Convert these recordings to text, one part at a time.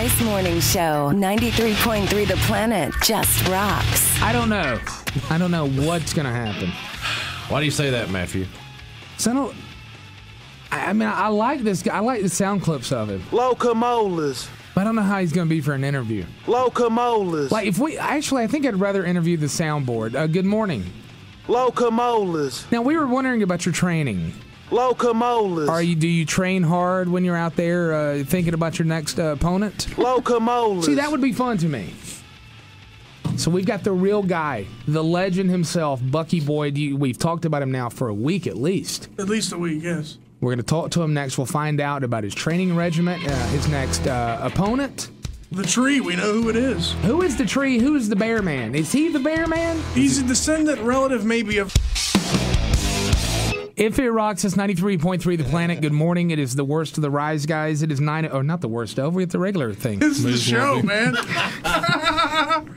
Rice Morning Show, 93.3 The Planet, just rocks. I don't know what's going to happen. Why do you say that, Matthew? So I like this guy. I like the sound clips of him. Locomolas. But I don't know how he's going to be for an interview. Locomolas. Like, I think I'd rather interview the soundboard. Good morning. Locomolas. Now, we were wondering about your training. Locomolas. Do you train hard when you're out there thinking about your next opponent? Locomolas. See, that would be fun to me. So we've got the real guy, the legend himself, Bucky Boyd. We've talked about him now for a week at least. At least a week, yes. We're going to talk to him next. We'll find out about his training regiment, his next opponent. The Tree, we know who it is. Who is the Tree? Who is the Bear Man? Is he the Bear Man? He's a descendant relative maybe of... If it rocks, it's 93.3 The Planet. Good morning. It is the worst of the Rise guys. It is not the worst of. We have the regular thing. This is the show, man.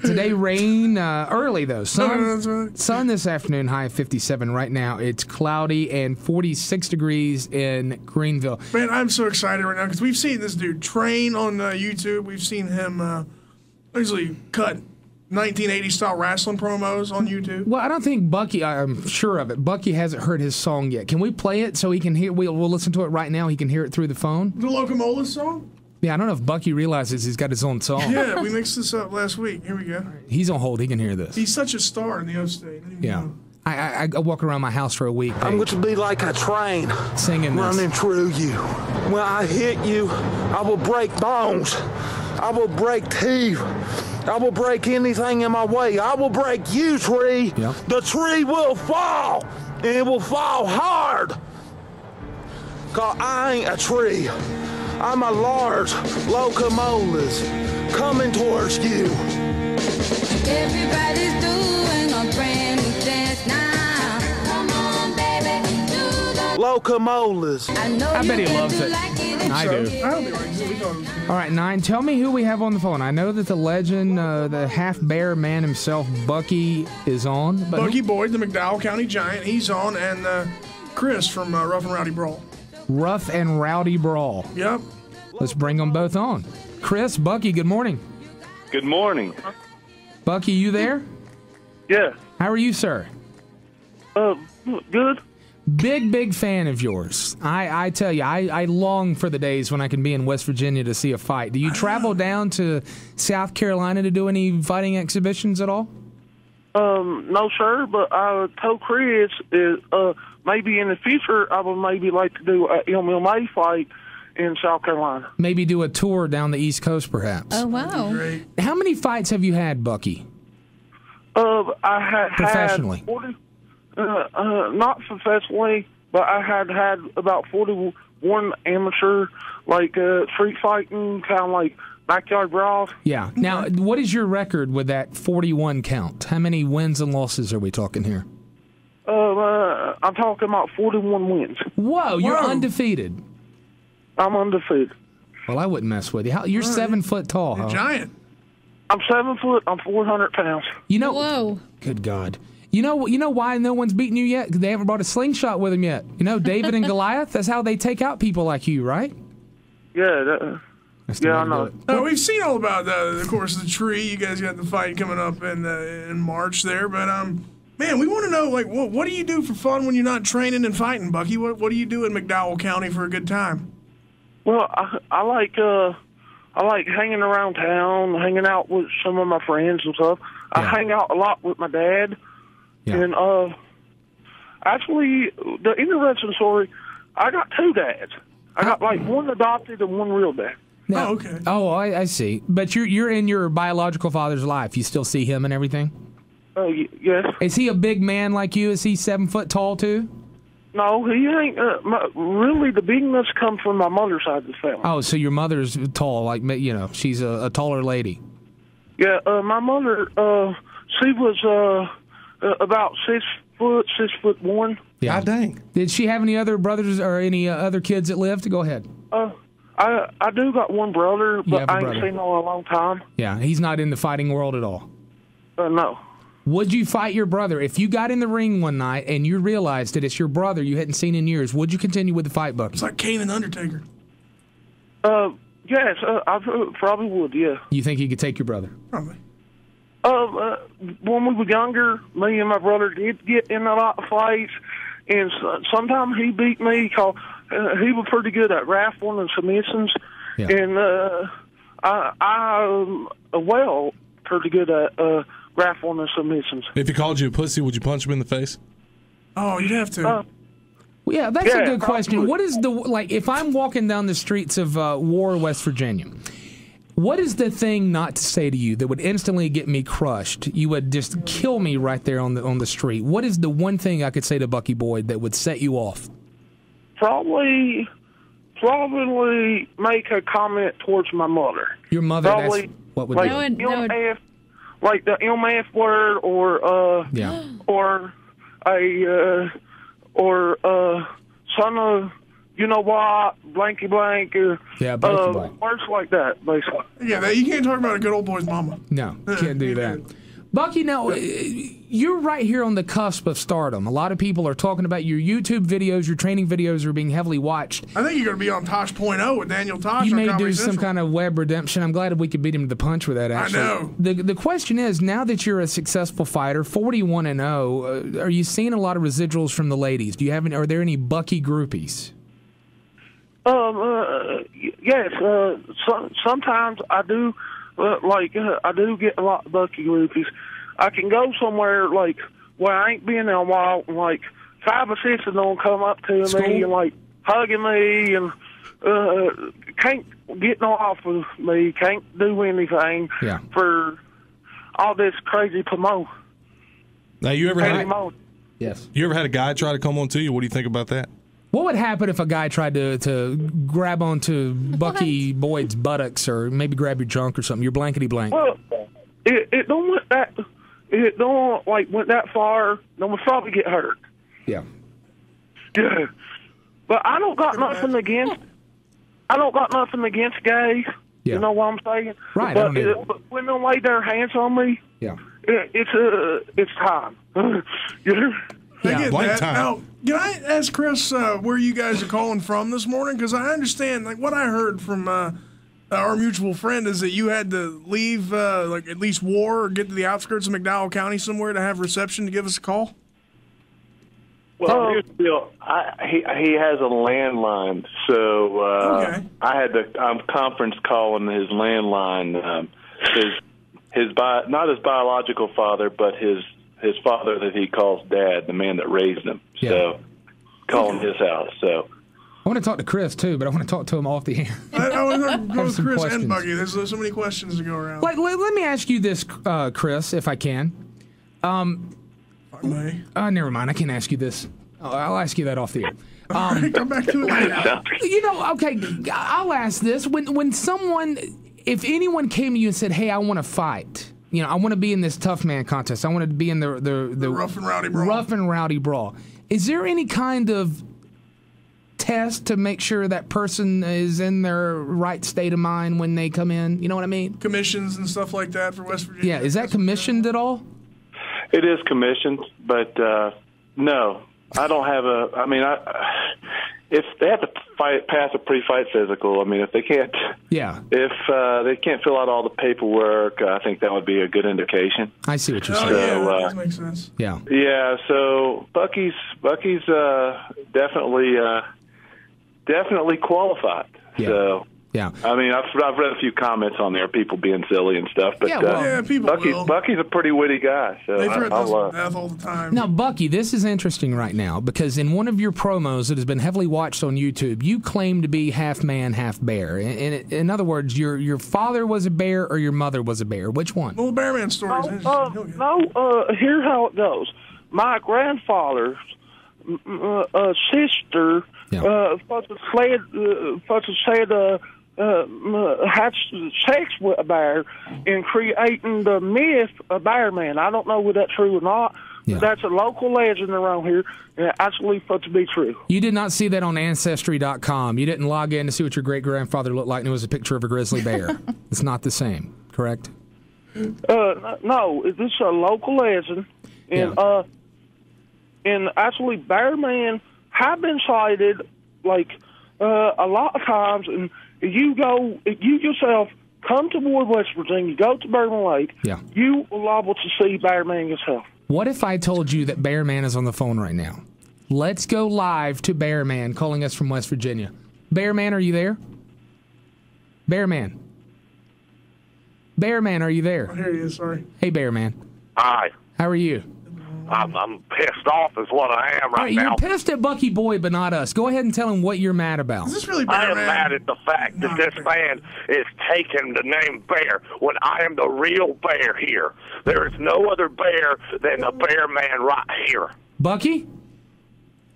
Today, rain early, though. That's right. Sun this afternoon, high of 57. Right now, it's cloudy and 46 degrees in Greenville. Man, I'm so excited right now because we've seen this dude train on YouTube. We've seen him usually cut 1980-style wrestling promos on YouTube. Well, I don't think Bucky, I'm sure of it, Bucky hasn't heard his song yet. Can we play it so he can hear? We'll listen to it right now. He can hear it through the phone. The Locomolas song? Yeah, I don't know if Bucky realizes he's got his own song. Yeah, we mixed this up last week. Here we go. He's on hold. He can hear this. He's such a star in the O State. Yeah. I walk around my house for a week. I'm going to be like a train singing this. Running through you. When I hit you, I will break bones. I will break teeth. I will break anything in my way. I will break you, Tree. Yep. The tree will fall, and it will fall hard. Because I ain't a tree. I'm a large locomotive coming towards you. Everybody's doing a brand new dance now. Come on, baby, do the Locomolas. I bet he loves it. I do. I hope he likes it. All right, 9, tell me who we have on the phone. I know that the legend, the half-bear man himself, Bucky, is on. But Bucky Boyd, the McDowell County Giant, he's on, and Chris from Rough and Rowdy Brawl. Rough and Rowdy Brawl. Yep. Let's bring them both on. Chris, Bucky, good morning. Good morning. Bucky, you there? Yeah. How are you, sir? Good. Big fan of yours. I tell you, I long for the days when I can be in West Virginia to see a fight. Do you travel down to South Carolina to do any fighting exhibitions at all? No, sir, but I told Chris maybe in the future I would maybe like to do a MMA fight in South Carolina. Maybe do a tour down the East Coast, perhaps. Oh, wow. Great. How many fights have you had, Bucky? I had Professionally? Had 40, not professionally, but I had about 41 amateur, like street fighting, kind of like backyard brawls. Yeah. Now, what is your record with that 41 count? How many wins and losses are we talking here? I'm talking about 41 wins. Whoa, you're undefeated. I'm undefeated. Well, I wouldn't mess with you. You're 7 foot tall, huh? Giant. I'm 7 foot. I'm 400 pounds. You know. Whoa. Good God. You know why no one's beaten you yet? Because they haven't brought a slingshot with them yet. You know, David and Goliath. That's how they take out people like you, right? Yeah. That's the way I to know. do it. We've seen all about of course, the Tree. You guys got the fight coming up in March there, but man, we want to know, like, what do you do for fun when you're not training and fighting, Bucky? What do you do in McDowell County for a good time? Well, I like hanging around town, hanging out with some of my friends and stuff. I hang out a lot with my dad, and actually, the interesting story, I got two dads. I got like one adopted and one real dad. Now, okay. Oh, I see. But you're in your biological father's life. You still see him and everything? Yes. Is he a big man like you? Is he 7 foot tall too? No, he ain't. Really, the bigness comes from my mother's side of the family. Oh, so your mother's tall, like, you know, she's a taller lady. Yeah, my mother, she was about 6 foot, 6'1". Yeah. God dang. Did she have any other brothers or any other kids that lived? Go ahead. I do got one brother, but I ain't seen him in a long time. Yeah, he's not in the fighting world at all. No. Would you fight your brother? If you got in the ring one night and you realized that it's your brother you hadn't seen in years, would you continue with the fight, Bucky? It's like Kane and Undertaker. Yes, I probably would. Yeah. You think you could take your brother? Probably. When we were younger, me and my brother did get in a lot of fights, and sometimes he beat me because he was pretty good at raffling and submissions, and I'm pretty good at raffling and submissions. If he called you a pussy, would you punch him in the face? Oh, you'd have to. Yeah, that's a good question. What is if I'm walking down the streets of War, West Virginia, what is the thing not to say to you that would instantly get me crushed? You would just kill me right there on the street. What is the one thing I could say to Bucky Boyd that would set you off? Probably make a comment towards my mother. Your mother? Probably, what would like be? MF, like the MF word, or son of you know what, blanky blank, blanky blank. Words like that, basically. Yeah, you can't talk about a good old boy's mama. No, can't do that. Bucky, now, you're right here on the cusp of stardom. A lot of people are talking about your YouTube videos, your training videos are being heavily watched. I think you're going to be on Tosh.O with Daniel Tosh. You on may Comedy do Central. some kind of web redemption. I'm glad we could beat him to the punch with that, actually. I know. The question is, now that you're a successful fighter, 41-0, are you seeing a lot of residuals from the ladies? Are there any Bucky groupies? Yes. Sometimes I do. I do get a lot of Bucky groupies. I can go somewhere where I ain't been in a while, and 5 or 6 of them come up to me and hugging me and can't get no off of me, can't do anything for all this crazy promotion. Now, you ever had Yes. You ever had a guy try to come on to you? What do you think about that? What would happen if a guy tried to grab onto Bucky Boyd's buttocks, or maybe grab your junk or something? Your blankety blank. Well, it don't went that. It don't went that far. Then we'll probably get hurt. Yeah. Yeah. But I don't got nothing against. I don't got nothing against gays. Yeah. You know what I'm saying? Right. But when they lay their hands on me, it's time. You know? I get that. Now, can I ask Chris where you guys are calling from this morning? Because I understand, what I heard from our mutual friend is that you had to leave, at least War, or get to the outskirts of McDowell County somewhere to have reception to give us a call. Well, here's the deal. He has a landline, so I had to conference calling his landline. Not his biological father, but his father that he calls Dad, the man that raised him. Yeah. So, calling his house. So, I want to talk to Chris too, but I want to talk to him off the air. I want to go with Chris questions. and Bucky. There's so many questions to go around. Let me ask you this, Chris, if I can. Never mind. I can't ask you this. I'll ask you that off the air. Come back to it later. Okay, I'll ask this. When someone, if anyone came to you and said, "Hey, I want to fight. I want to be in this tough man contest. I want to be in the rough and rowdy brawl. Rough and rowdy brawl." Is there any kind of test to make sure that person is in their right state of mind when they come in? You know what I mean? Commissions and stuff like that for West Virginia. Yeah, is that commissioned at all? it is commissioned, but no, I don't have a. I mean, if they have to pass a pre-fight physical, I mean, if they can't, if they can't fill out all the paperwork, I think that would be a good indication. I see what you're saying. Yeah, that makes sense. Yeah. So Bucky's definitely qualified. Yeah. So. Yeah, I mean, I've read a few comments on there, people being silly and stuff, but Bucky's a pretty witty guy. So they've read those to death all the time. Now, Bucky, this is interesting right now because in one of your promos that has been heavily watched on YouTube, you claim to be half man, half bear. In other words, your father was a bear or your mother was a bear. Which one? Well, Bear Man stories. Here's how it goes. My grandfather's sister had sex with a bear and creating the myth of Bear Man. I don't know whether that's true or not. Yeah. That's a local legend around here, and it's actually thought to be true. You did not see that on Ancestry.com. You didn't log in to see what your great-grandfather looked like, and it was a picture of a grizzly bear. It's not the same, correct? No, this is a local legend, and and actually Bear Man have been sighted a lot of times, and you yourself come to Ward, West Virginia, go to Bourbon Lake, you will liable to see Bear Man yourself. What if I told you that Bear Man is on the phone right now? Let's go live to Bear Man calling us from West Virginia. Bear Man, are you there? Bear Man. Bear Man, are you there? Oh, here he is, sorry. Hey, Bear Man. Hi. How are you? I'm pissed off is what I am right now. You're pissed at Bucky Boyd, but not us. Go ahead and tell him what you're mad about. Is this really I Bear am Man? mad at the fact that this man is taking the name Bear when I am the real Bear here. There is no other Bear than the Bear Man right here. Bucky?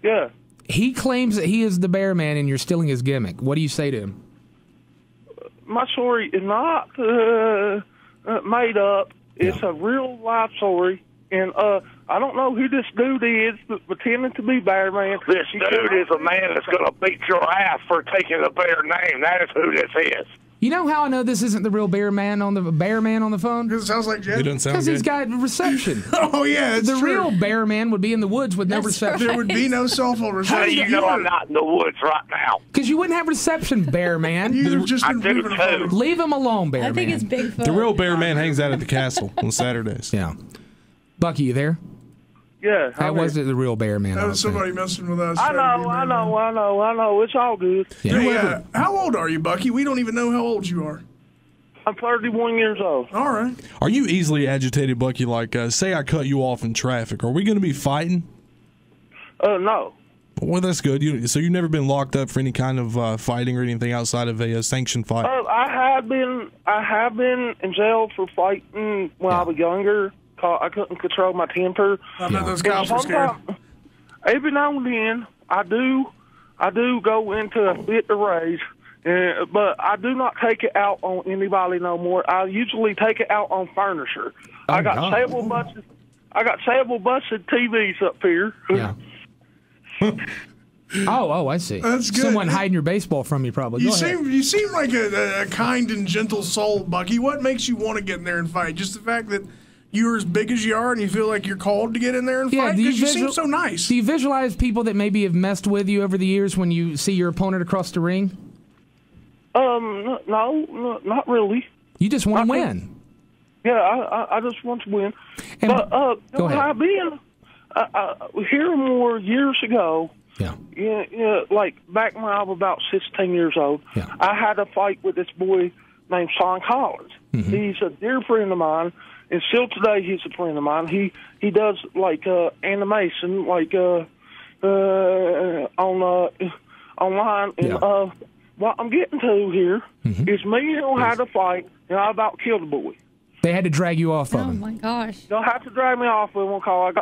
Yeah. He claims that he is the Bear Man and you're stealing his gimmick. What do you say to him? My story is not made up. It's a real life story. And I don't know who this dude is, but pretending to be Bear Man. This dude is a man that's going to beat your ass for taking the Bear name. That is who this is. You know how I know this isn't the real Bear Man on the phone? Because it sounds like Jed. It doesn't sound Because good. he's got reception. Oh, yeah, it's The true. real Bear Man would be in the woods with no reception. There would be no cell phone reception. How do you know I'm not in the woods right now? Because you wouldn't have reception, Bear Man. You've just I been do moving a phone. too. Leave him alone, Bear Man. I think it's Bigfoot. The real Bear Man hangs out at the castle on Saturdays. Yeah. Bucky, you there? Yeah. That wasn't the real Bear Man. That I was don't think. somebody messing with us. I trying to be know. Bear Man. I know. It's all good. Yeah. Hey, how old are you, Bucky? We don't even know how old you are. I'm 31 years old. All right. Are you easily agitated, Bucky? Like, say I cut you off in traffic. Are we going to be fighting? No. Well, that's good. So you've never been locked up for any kind of fighting or anything outside of a sanctioned fight? I have been in jail for fighting when I was younger. I couldn't control my temper. I bet those cops were scared. Every now and then, I do go into a fit of rage, but I do not take it out on anybody no more. I usually take it out on furniture. I got several busted TVs up here. Yeah. Oh, I see. That's good. Someone hiding your baseball from you, probably. You seem like a kind and gentle soul, Bucky. What makes you want to get in there and fight? Just the fact that you're as big as you are and you feel like you're called to get in there and fight? Because you seem so nice. Do you visualize people that maybe have messed with you over the years when you see your opponent across the ring? No, not really. You just want to win. Yeah, I just want to win. And but go ahead. I've been here more years ago. Yeah. Like back when I was about 16 years old, I had a fight with this boy named Sean Collins. Mm-hmm. He's a dear friend of mine, and still today he's a friend of mine. He does like animation, like online. And what I'm getting to here is me who had a fight, and I about killed the boy. They had to drag you off of him. Oh my gosh! They'll have to drag me off with one call.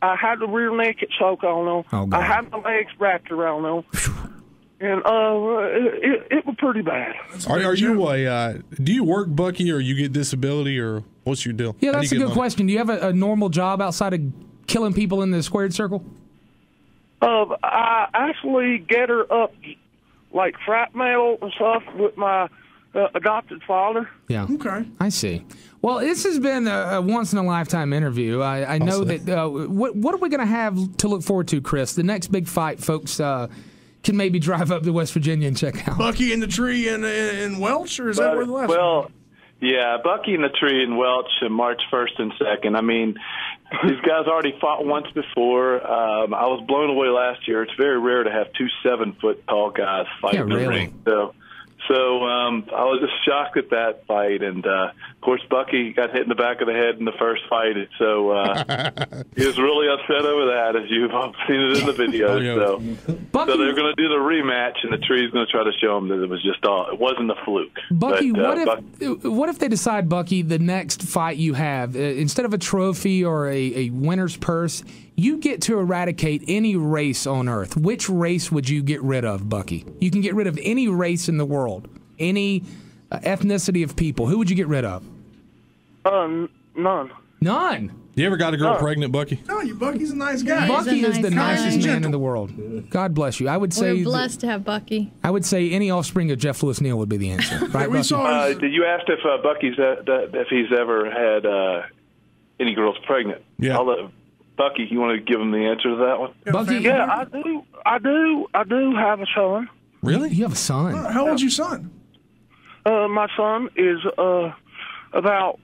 I had the rear naked choke on them. Oh, God. I had my legs wrapped around them. And it was pretty bad. Are you do you work, Bucky, or you get disability, or what's your deal? Yeah, that's a good question. Do you have a normal job outside of killing people in the squared circle? I actually get her up like frat mail and stuff with my adopted father. Yeah. Okay. I see. Well, this has been a once-in-a-lifetime interview. I know that what are we going to have to look forward to, Chris? The next big fight, folks can maybe drive up to West Virginia and check out. Bucky in the Tree in Welch, or is that where the last one? Yeah, Bucky in the Tree in Welch, March 1st and 2nd. I mean, these guys already fought once before. I was blown away last year. It's very rare to have two 7-foot-tall guys fight in the ring. So I was just shocked at that fight, and of course Bucky got hit in the back of the head in the first fight, so he was really upset over that, as you've seen it in the video. So they're going to do the rematch, and the Tree's going to try to show them that it was just it wasn't a fluke. Bucky, what if they decide, Bucky, the next fight you have, instead of a trophy or a winner's purse, you get to eradicate any race on Earth? Which race would you get rid of, Bucky? You can get rid of any race in the world, any ethnicity of people. Who would you get rid of? None. None? You ever got a girl pregnant, Bucky? No, Bucky's a nice guy. Bucky is the nicest man in the world. God bless you. I would say we're blessed to have Bucky. I would say any offspring of Jeff Lewis Neal would be the answer. Right, Bucky? Did you ask if Bucky's if he's ever had any girls pregnant? Yeah. Bucky, you want to give him the answer to that one? Bucky, yeah, I do have a son. Really? You have a son? How old's your son? My son is about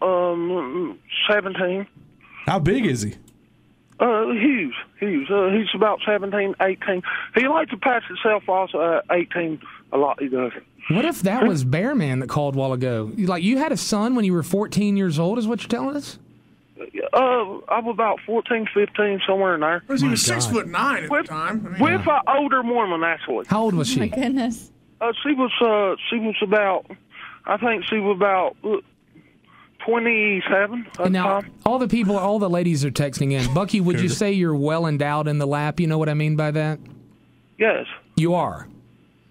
17. How big is he? Huge. He's about 17, 18. He likes to pass himself off 18 a lot, he does. What if that was Bear Man that called a while ago? Like, you had a son when you were 14 years old, is what you're telling us? I'm about 14, 15, somewhere in there. He was 6'9" at the time. With an older woman, actually. How old was she? My goodness. She was about, I think she was about 27 at And the now, time. all the ladies are texting in. Bucky, would you say you're well endowed in the lap? You know what I mean by that? Yes. You are?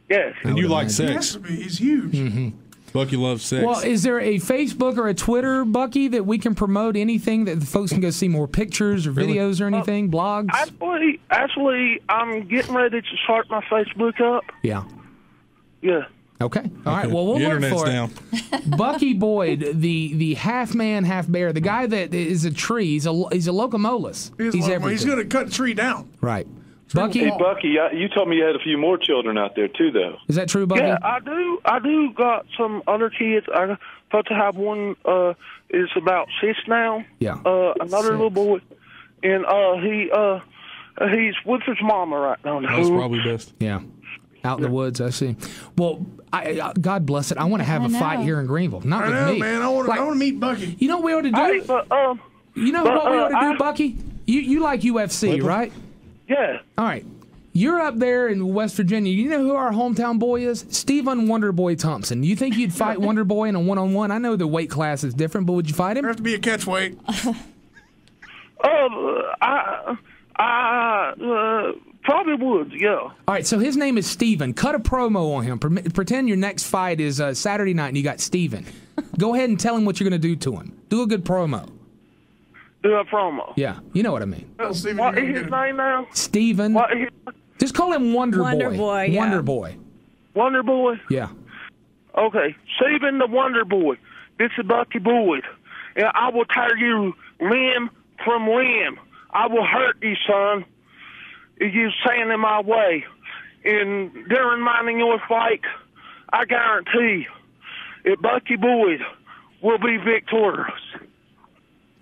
Yes. And you like He has sex. to be. He's huge. Mm-hmm. Bucky loves sex. Well, is there a Facebook or a Twitter, Bucky, that we can promote anything that the folks can go see more pictures or videos or anything, blogs? Actually, I'm getting ready to start my Facebook up. Yeah. Yeah. Okay. All right. Well, we'll The look internet's for down. it. Bucky Boyd, the half man, half bear, the guy that is a tree. He's a locomolus. He's everything. He's going to cut the tree down. Right. Bucky. Hey, Bucky, you told me you had a few more children out there too, though. Is that true, Bucky? Yeah, I do. I do got some other kids. I thought to have one. Is about 6 now. Yeah. Another little boy, and he's with his mama right now. That's probably best. Yeah. Out in the woods, I see. Well, I God bless it. I want to have a fight here in Greenville. Not with me. Man. I want to meet Bucky. You know what we ought to do? You know what we ought to do, Bucky? You like UFC, right? Yeah. All right. You're up there in West Virginia. You know who our hometown boy is? Stephen Wonderboy Thompson. You think you'd fight Wonderboy in a one-on-one? I know the weight class is different, but would you fight him? There have to be a catch weight. I probably would, yeah. All right, so his name is Steven. Cut a promo on him. Pretend your next fight is Saturday night and you got Steven. Go ahead and tell him what you're going to do to him. Do a good promo. Do a promo. Yeah, you know what I mean. What is his name now? Steven. Just call him Wonder Boy. Wonder Boy, yeah. Wonder Boy. Wonder Boy? Yeah. Okay. Stephen the Wonder Boy. This is Bucky Boyd. And I will tear you limb from limb. I will hurt you, son, if you stand in my way. And during mine your fight, I guarantee that Bucky Boyd will be victorious.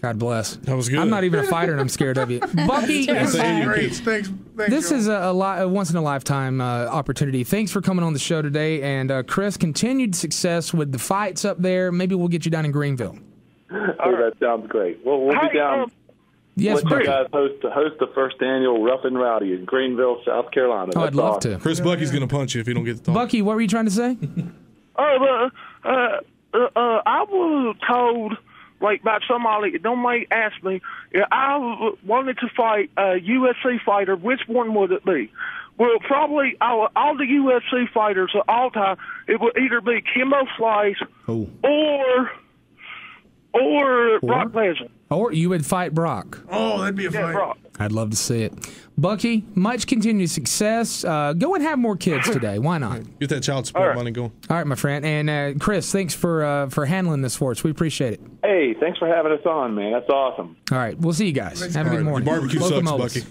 God bless. That was good. I'm not even a fighter, and I'm scared of you, Bucky. Thanks. This is a once in a lifetime opportunity. Thanks for coming on the show today, and Chris, continued success with the fights up there. Maybe we'll get you down in Greenville. Oh, that sounds great. Well, we'll be down. Yes, let Bucky. you guys host the first annual Rough and Rowdy in Greenville, South Carolina. Oh, I'd love to. Chris Bucky's going to punch you if you don't get the talk. Bucky, what were you trying to say? I was told, like, by somebody, don't make ask me, I wanted to fight a UFC fighter. Which one would it be? Well, probably all the UFC fighters of all time, it would either be Kimbo Slice or Brock Lesnar. Or you would fight Brock. Oh, that'd be a fight. Brock. I'd love to see it. Bucky, much continued success. Go and have more kids today. Why not? Get that child support money going. All right, my friend. And Chris, thanks for handling this for us. We appreciate it. Hey, thanks for having us on, man. That's awesome. All right, we'll see you guys. Have a good morning. Your barbecue sucks, Locomotives. Bucky.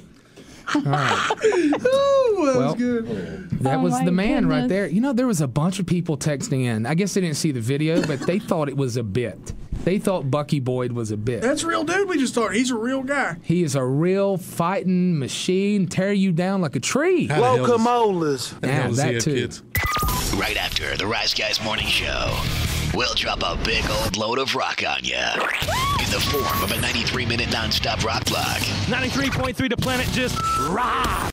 All right. Ooh, that Well, was good. That was my the man right goodness. there. You know, there was a bunch of people texting in. I guess they didn't see the video, but they thought it was a bit. They thought Bucky Boyd was a bit. That's a real dude we just talked. He's a real guy. He is a real fighting machine, tear you down like a tree. Locomolas. Yeah, that too. Right after the Rise Guys Morning Show, we'll drop a big old load of rock on you in the form of a 93-minute nonstop rock block. 93.3 The Planet just rock.